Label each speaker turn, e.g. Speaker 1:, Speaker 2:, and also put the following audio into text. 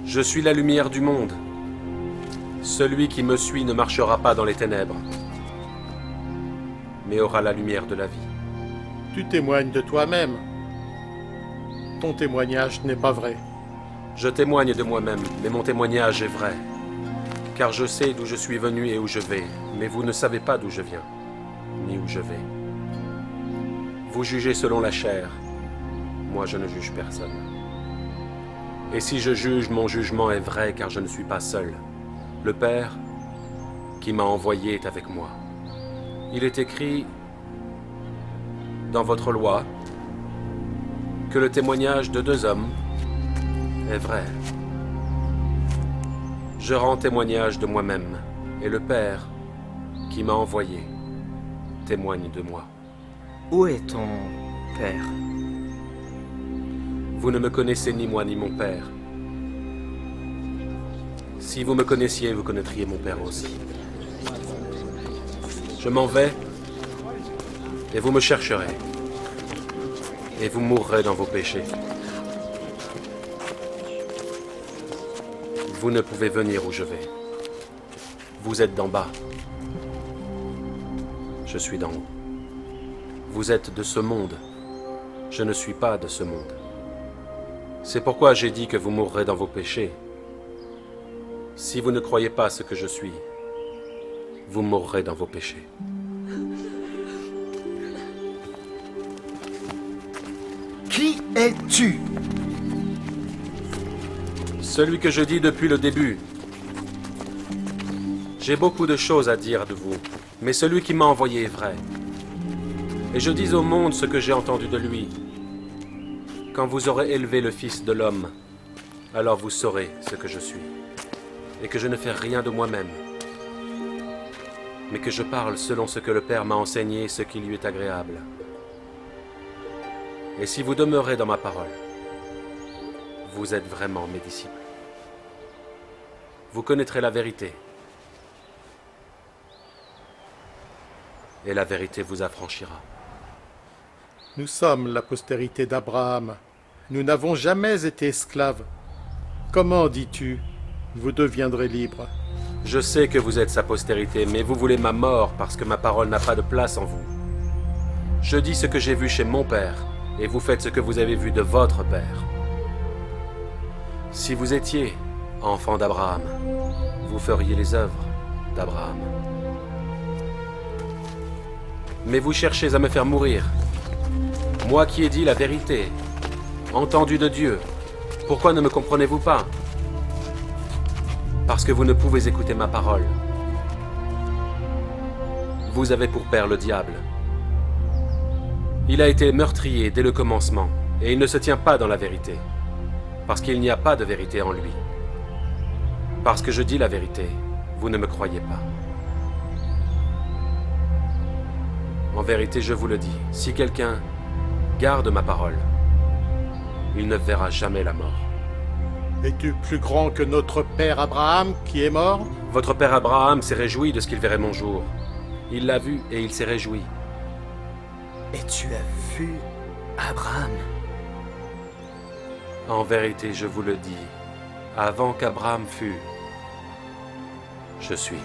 Speaker 1: Je suis la lumière du monde. Celui qui me suit ne marchera pas dans les ténèbres, mais aura la lumière de la vie.
Speaker 2: Tu témoignes de toi-même. Ton témoignage n'est pas vrai.
Speaker 1: Je témoigne de moi-même, mais mon témoignage est vrai. Car je sais d'où je suis venu et où je vais, mais vous ne savez pas d'où je viens, ni où je vais. Vous jugez selon la chair. Moi, je ne juge personne. Et si je juge, mon jugement est vrai, car je ne suis pas seul. Le Père qui m'a envoyé est avec moi. Il est écrit dans votre loi que le témoignage de deux hommes est vrai. Je rends témoignage de moi-même, et le Père qui m'a envoyé témoigne de moi.
Speaker 3: Où est ton père?
Speaker 1: Vous ne me connaissez ni moi ni mon Père. Si vous me connaissiez, vous connaîtriez mon Père aussi. Je m'en vais, et vous me chercherez, et vous mourrez dans vos péchés. Vous ne pouvez venir où je vais. Vous êtes d'en bas. Je suis d'en haut. Vous êtes de ce monde. Je ne suis pas de ce monde. C'est pourquoi j'ai dit que vous mourrez dans vos péchés. Si vous ne croyez pas ce que je suis, vous mourrez dans vos péchés.
Speaker 3: Qui es-tu?
Speaker 1: Celui que je dis depuis le début. J'ai beaucoup de choses à dire de vous, mais celui qui m'a envoyé est vrai. Et je dis au monde ce que j'ai entendu de lui. Quand vous aurez élevé le Fils de l'homme, alors vous saurez ce que je suis. Et que je ne fais rien de moi-même, mais que je parle selon ce que le Père m'a enseigné, ce qui lui est agréable. Et si vous demeurez dans ma parole, vous êtes vraiment mes disciples. Vous connaîtrez la vérité, et la vérité vous affranchira.
Speaker 2: Nous sommes la postérité d'Abraham. Nous n'avons jamais été esclaves. Comment dis-tu, vous deviendrez libres?
Speaker 1: Je sais que vous êtes sa postérité, mais vous voulez ma mort parce que ma parole n'a pas de place en vous. Je dis ce que j'ai vu chez mon Père, et vous faites ce que vous avez vu de votre Père. Si vous étiez enfant d'Abraham, vous feriez les œuvres d'Abraham. Mais vous cherchez à me faire mourir. Moi qui ai dit la vérité, entendu de Dieu, pourquoi ne me comprenez-vous pas? Parce que vous ne pouvez écouter ma parole. Vous avez pour père le diable. Il a été meurtrier dès le commencement, et il ne se tient pas dans la vérité, parce qu'il n'y a pas de vérité en lui. Parce que je dis la vérité, vous ne me croyez pas. En vérité, je vous le dis, si quelqu'un garde ma parole, il ne verra jamais la mort.
Speaker 2: Es-tu plus grand que notre père Abraham qui est mort?
Speaker 1: Votre père Abraham s'est réjoui de ce qu'il verrait mon jour. Il l'a vu et il s'est réjoui.
Speaker 3: Et tu as vu Abraham?
Speaker 1: En vérité, je vous le dis, avant qu'Abraham fût, je suis.